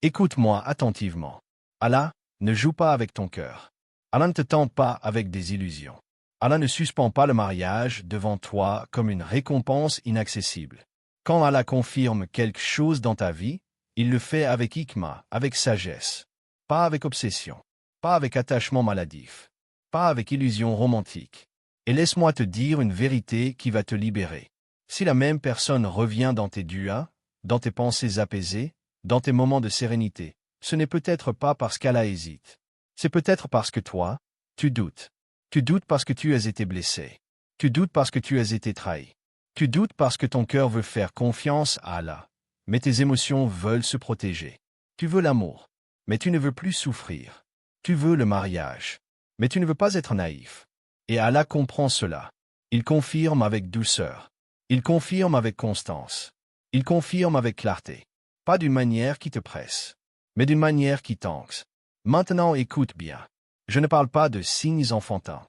Écoute-moi attentivement. Allah ne joue pas avec ton cœur. Allah ne te tente pas avec des illusions. Allah ne suspend pas le mariage devant toi comme une récompense inaccessible. Quand Allah confirme quelque chose dans ta vie, il le fait avec hikma, avec sagesse. Pas avec obsession. Pas avec attachement maladif. Pas avec illusion romantique. Et laisse-moi te dire une vérité qui va te libérer. Si la même personne revient dans tes duas, dans tes pensées apaisées, dans tes moments de sérénité, ce n'est peut-être pas parce qu'Allah hésite. C'est peut-être parce que toi, tu doutes. Tu doutes parce que tu as été blessé. Tu doutes parce que tu as été trahi. Tu doutes parce que ton cœur veut faire confiance à Allah, mais tes émotions veulent se protéger. Tu veux l'amour, mais tu ne veux plus souffrir. Tu veux le mariage, mais tu ne veux pas être naïf. Et Allah comprend cela. Il confirme avec douceur. Il confirme avec constance. Il confirme avec clarté. Pas d'une manière qui te presse, mais d'une manière qui t'anxe. Maintenant écoute bien. Je ne parle pas de signes enfantins.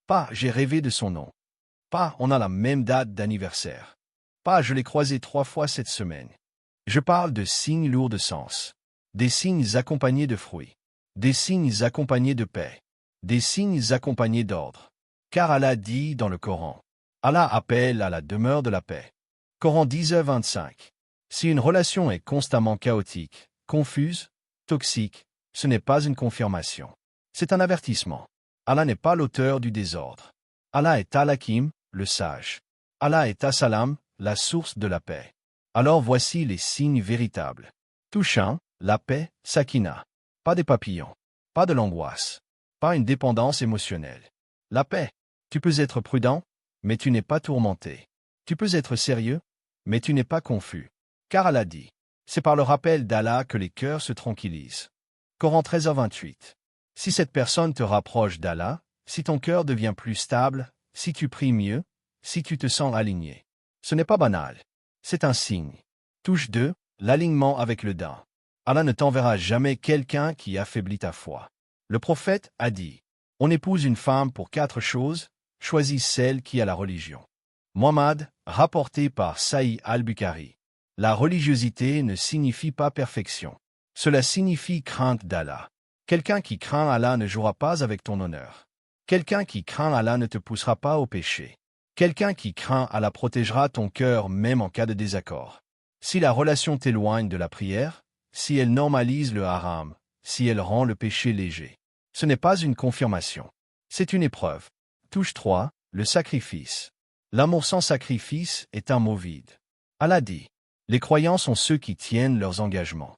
Pas j'ai rêvé de son nom. Pas on a la même date d'anniversaire. Pas je l'ai croisé 3 fois cette semaine. Je parle de signes lourds de sens. Des signes accompagnés de fruits. Des signes accompagnés de paix. Des signes accompagnés d'ordre. Car Allah dit dans le Coran. Allah appelle à la demeure de la paix. Coran 10h25. Si une relation est constamment chaotique, confuse, toxique, ce n'est pas une confirmation. C'est un avertissement. Allah n'est pas l'auteur du désordre. Allah est Al-Hakim, le sage. Allah est As-Salam, la source de la paix. Alors voici les signes véritables. Touche 1, la paix, Sakina. Pas des papillons. Pas de l'angoisse. Pas une dépendance émotionnelle. La paix. Tu peux être prudent, mais tu n'es pas tourmenté. Tu peux être sérieux, mais tu n'es pas confus. Car Allah dit, c'est par le rappel d'Allah que les cœurs se tranquillisent. Coran 13h28. Si cette personne te rapproche d'Allah, si ton cœur devient plus stable, si tu pries mieux, si tu te sens aligné. Ce n'est pas banal. C'est un signe. Touche 2, l'alignement avec le din. Allah ne t'enverra jamais quelqu'un qui affaiblit ta foi. Le prophète a dit, on épouse une femme pour 4 choses, choisis celle qui a la religion. Muhammad, rapporté par Sahih al-Bukhari. La religiosité ne signifie pas perfection. Cela signifie crainte d'Allah. Quelqu'un qui craint Allah ne jouera pas avec ton honneur. Quelqu'un qui craint Allah ne te poussera pas au péché. Quelqu'un qui craint Allah protégera ton cœur même en cas de désaccord. Si la relation t'éloigne de la prière, si elle normalise le haram, si elle rend le péché léger, ce n'est pas une confirmation. C'est une épreuve. Touche 3, le sacrifice. L'amour sans sacrifice est un mot vide. Allah dit, les croyants sont ceux qui tiennent leurs engagements.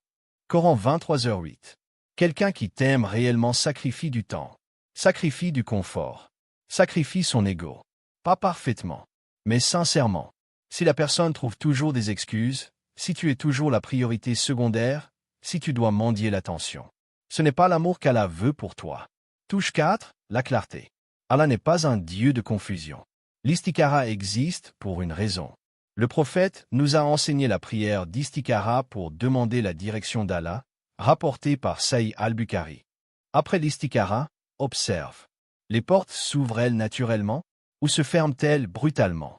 Coran 23h08. Quelqu'un qui t'aime réellement sacrifie du temps, sacrifie du confort, sacrifie son ego. Pas parfaitement, mais sincèrement. Si la personne trouve toujours des excuses, si tu es toujours la priorité secondaire, si tu dois mendier l'attention, ce n'est pas l'amour qu'Allah veut pour toi. Touche 4, la clarté. Allah n'est pas un Dieu de confusion. L'istikhara existe pour une raison. Le prophète nous a enseigné la prière d'istikhara pour demander la direction d'Allah, rapportée par Sahih al-Bukhari. Après l'istikhara, observe. Les portes s'ouvrent-elles naturellement ou se ferment-elles brutalement?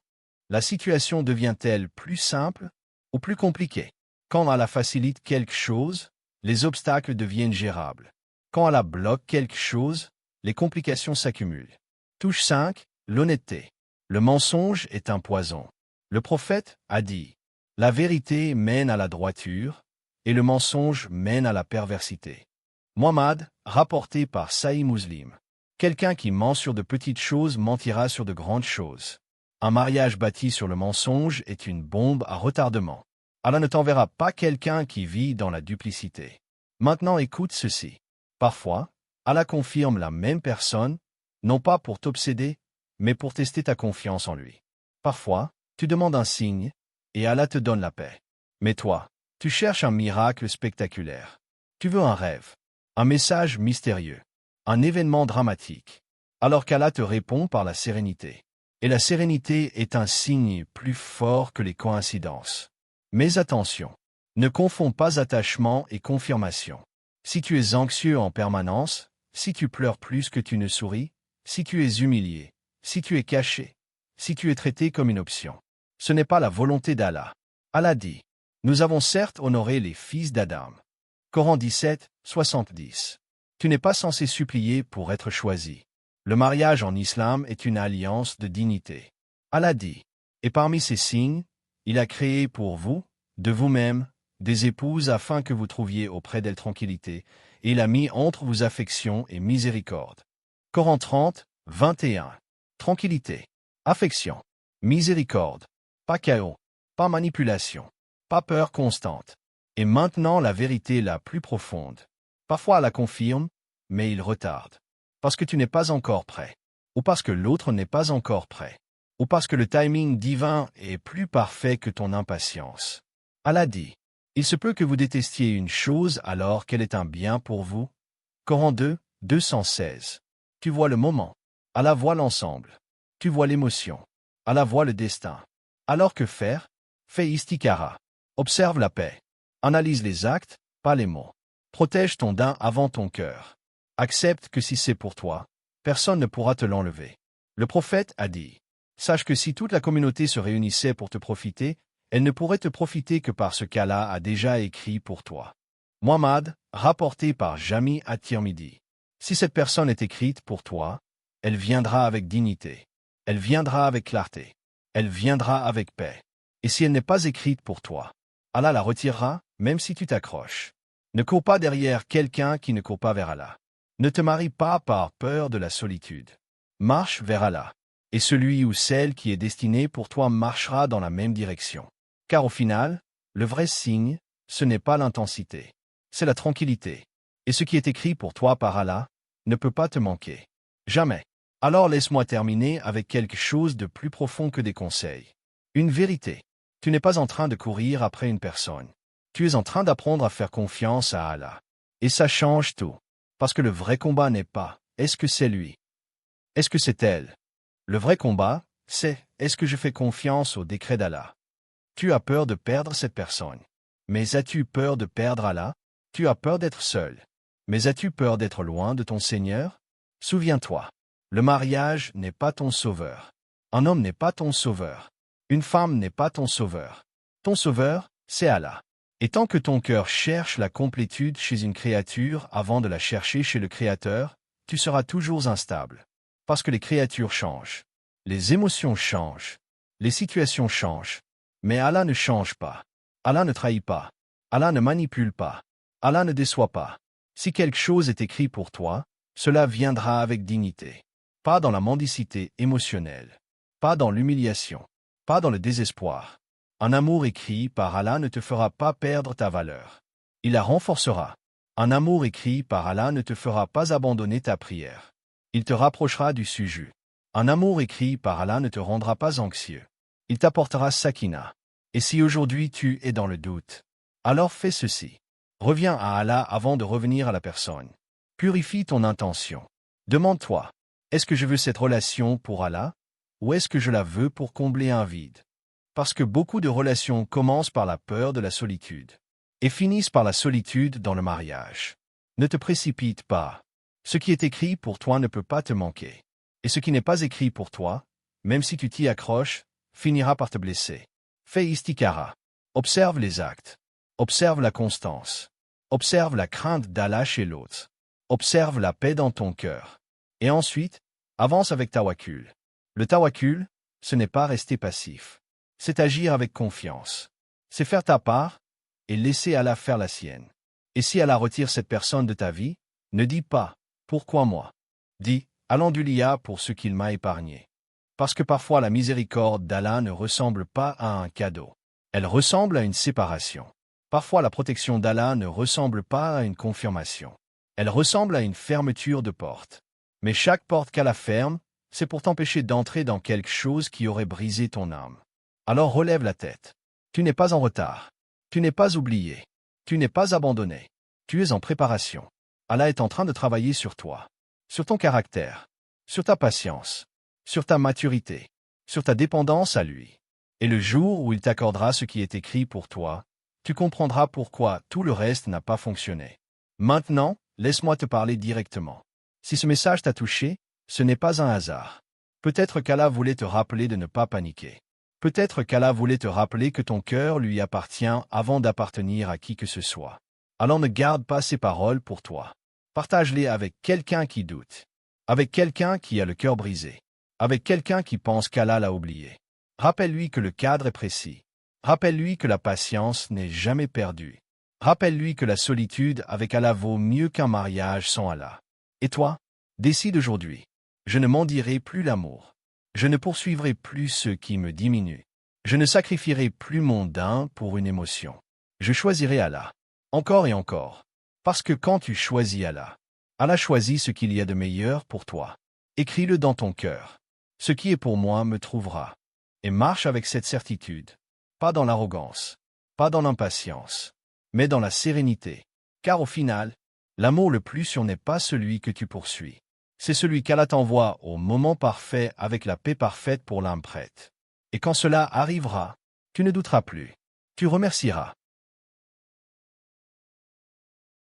La situation devient-elle plus simple ou plus compliquée? Quand Allah facilite quelque chose, les obstacles deviennent gérables. Quand Allah bloque quelque chose, les complications s'accumulent. Touche 5, l'honnêteté. Le mensonge est un poison. Le prophète a dit, la vérité mène à la droiture, et le mensonge mène à la perversité. Muhammad, rapporté par Sahih Muslim. Quelqu'un qui ment sur de petites choses mentira sur de grandes choses. Un mariage bâti sur le mensonge est une bombe à retardement. Allah ne t'enverra pas quelqu'un qui vit dans la duplicité. Maintenant écoute ceci. Parfois, Allah confirme la même personne, non pas pour t'obséder, mais pour tester ta confiance en lui. Parfois, tu demandes un signe, et Allah te donne la paix. Mais toi, tu cherches un miracle spectaculaire. Tu veux un rêve, un message mystérieux, un événement dramatique, alors qu'Allah te répond par la sérénité. Et la sérénité est un signe plus fort que les coïncidences. Mais attention, ne confonds pas attachement et confirmation. Si tu es anxieux en permanence, si tu pleures plus que tu ne souris, si tu es humilié, si tu es caché, si tu es traité comme une option, ce n'est pas la volonté d'Allah. Allah dit, nous avons certes honoré les fils d'Adam. Coran 17, 70. Tu n'es pas censé supplier pour être choisi. Le mariage en islam est une alliance de dignité. Allah dit, et parmi ces signes, il a créé pour vous, de vous-même, des épouses afin que vous trouviez auprès d'elles tranquillité, et il a mis entre vous affection et miséricorde. Coran 30, 21. Tranquillité, affection, miséricorde, pas chaos, pas manipulation, pas peur constante. Et maintenant la vérité la plus profonde. Parfois elle la confirme, mais il retarde. Parce que tu n'es pas encore prêt. Ou parce que l'autre n'est pas encore prêt. Ou parce que le timing divin est plus parfait que ton impatience. Allah dit, il se peut que vous détestiez une chose alors qu'elle est un bien pour vous. Coran 2, 216. Tu vois le moment. Allah voit l'ensemble. Tu vois l'émotion. Allah voit le destin. Alors que faire? Fais istikara. Observe la paix. Analyse les actes, pas les mots. Protège ton din avant ton cœur. Accepte que si c'est pour toi, personne ne pourra te l'enlever. Le prophète a dit, sache que si toute la communauté se réunissait pour te profiter, elle ne pourrait te profiter que par ce qu'Allah a déjà écrit pour toi. Muhammad, rapporté par Jami at-Tirmidhi. Si cette personne est écrite pour toi, elle viendra avec dignité. Elle viendra avec clarté. Elle viendra avec paix. Et si elle n'est pas écrite pour toi, Allah la retirera, même si tu t'accroches. Ne cours pas derrière quelqu'un qui ne court pas vers Allah. Ne te marie pas par peur de la solitude. Marche vers Allah. Et celui ou celle qui est destiné pour toi marchera dans la même direction. Car au final, le vrai signe, ce n'est pas l'intensité. C'est la tranquillité. Et ce qui est écrit pour toi par Allah ne peut pas te manquer. Jamais. Alors laisse-moi terminer avec quelque chose de plus profond que des conseils. Une vérité. Tu n'es pas en train de courir après une personne. Tu es en train d'apprendre à faire confiance à Allah. Et ça change tout. Parce que le vrai combat n'est pas « est-ce que c'est lui? Est-ce que c'est elle ?» Le vrai combat, c'est « est-ce que je fais confiance au décret d'Allah ?» Tu as peur de perdre cette personne. Mais as-tu peur de perdre Allah? Tu as peur d'être seul. Mais as-tu peur d'être loin de ton Seigneur? Souviens-toi, le mariage n'est pas ton sauveur. Un homme n'est pas ton sauveur. Une femme n'est pas ton sauveur. Ton sauveur, c'est Allah. Et tant que ton cœur cherche la complétude chez une créature avant de la chercher chez le Créateur, tu seras toujours instable. Parce que les créatures changent. Les émotions changent. Les situations changent. Mais Allah ne change pas. Allah ne trahit pas. Allah ne manipule pas. Allah ne déçoit pas. Si quelque chose est écrit pour toi, cela viendra avec dignité. Pas dans la mendicité émotionnelle. Pas dans l'humiliation. Pas dans le désespoir. Un amour écrit par Allah ne te fera pas perdre ta valeur. Il la renforcera. Un amour écrit par Allah ne te fera pas abandonner ta prière. Il te rapprochera du sujet. Un amour écrit par Allah ne te rendra pas anxieux. Il t'apportera sakina. Et si aujourd'hui tu es dans le doute, alors fais ceci. Reviens à Allah avant de revenir à la personne. Purifie ton intention. Demande-toi, est-ce que je veux cette relation pour Allah, ou est-ce que je la veux pour combler un vide? Parce que beaucoup de relations commencent par la peur de la solitude, et finissent par la solitude dans le mariage. Ne te précipite pas. Ce qui est écrit pour toi ne peut pas te manquer. Et ce qui n'est pas écrit pour toi, même si tu t'y accroches, finira par te blesser. Fais istikara. Observe les actes. Observe la constance. Observe la crainte d'Allah chez l'autre. Observe la paix dans ton cœur. Et ensuite, avance avec tawakkul. Le tawakkul, ce n'est pas rester passif. C'est agir avec confiance. C'est faire ta part et laisser Allah faire la sienne. Et si Allah retire cette personne de ta vie, ne dis pas « Pourquoi moi ?» Dis « Alhamdoulilah pour ce qu'il m'a épargné. » Parce que parfois la miséricorde d'Allah ne ressemble pas à un cadeau. Elle ressemble à une séparation. Parfois la protection d'Allah ne ressemble pas à une confirmation. Elle ressemble à une fermeture de porte. Mais chaque porte qu'Allah ferme, c'est pour t'empêcher d'entrer dans quelque chose qui aurait brisé ton âme. Alors relève la tête. Tu n'es pas en retard. Tu n'es pas oublié. Tu n'es pas abandonné. Tu es en préparation. Allah est en train de travailler sur toi, sur ton caractère, sur ta patience, sur ta maturité, sur ta dépendance à lui. Et le jour où il t'accordera ce qui est écrit pour toi, tu comprendras pourquoi tout le reste n'a pas fonctionné. Maintenant, laisse-moi te parler directement. Si ce message t'a touché, ce n'est pas un hasard. Peut-être qu'Allah voulait te rappeler de ne pas paniquer. Peut-être qu'Allah voulait te rappeler que ton cœur lui appartient avant d'appartenir à qui que ce soit. Alors ne garde pas ces paroles pour toi. Partage-les avec quelqu'un qui doute, avec quelqu'un qui a le cœur brisé, avec quelqu'un qui pense qu'Allah l'a oublié. Rappelle-lui que le cadre est précis. Rappelle-lui que la patience n'est jamais perdue. Rappelle-lui que la solitude avec Allah vaut mieux qu'un mariage sans Allah. Et toi, décide aujourd'hui. Je ne mendirai plus l'amour. Je ne poursuivrai plus ceux qui me diminuent. Je ne sacrifierai plus mon daim pour une émotion. Je choisirai Allah. Encore et encore. Parce que quand tu choisis Allah, Allah choisit ce qu'il y a de meilleur pour toi. Écris-le dans ton cœur. Ce qui est pour moi me trouvera. Et marche avec cette certitude. Pas dans l'arrogance, pas dans l'impatience, mais dans la sérénité. Car au final, l'amour le plus sûr n'est pas celui que tu poursuis. C'est celui qu'Allah t'envoie au moment parfait avec la paix parfaite pour l'âme prête. Et quand cela arrivera, tu ne douteras plus. Tu remercieras.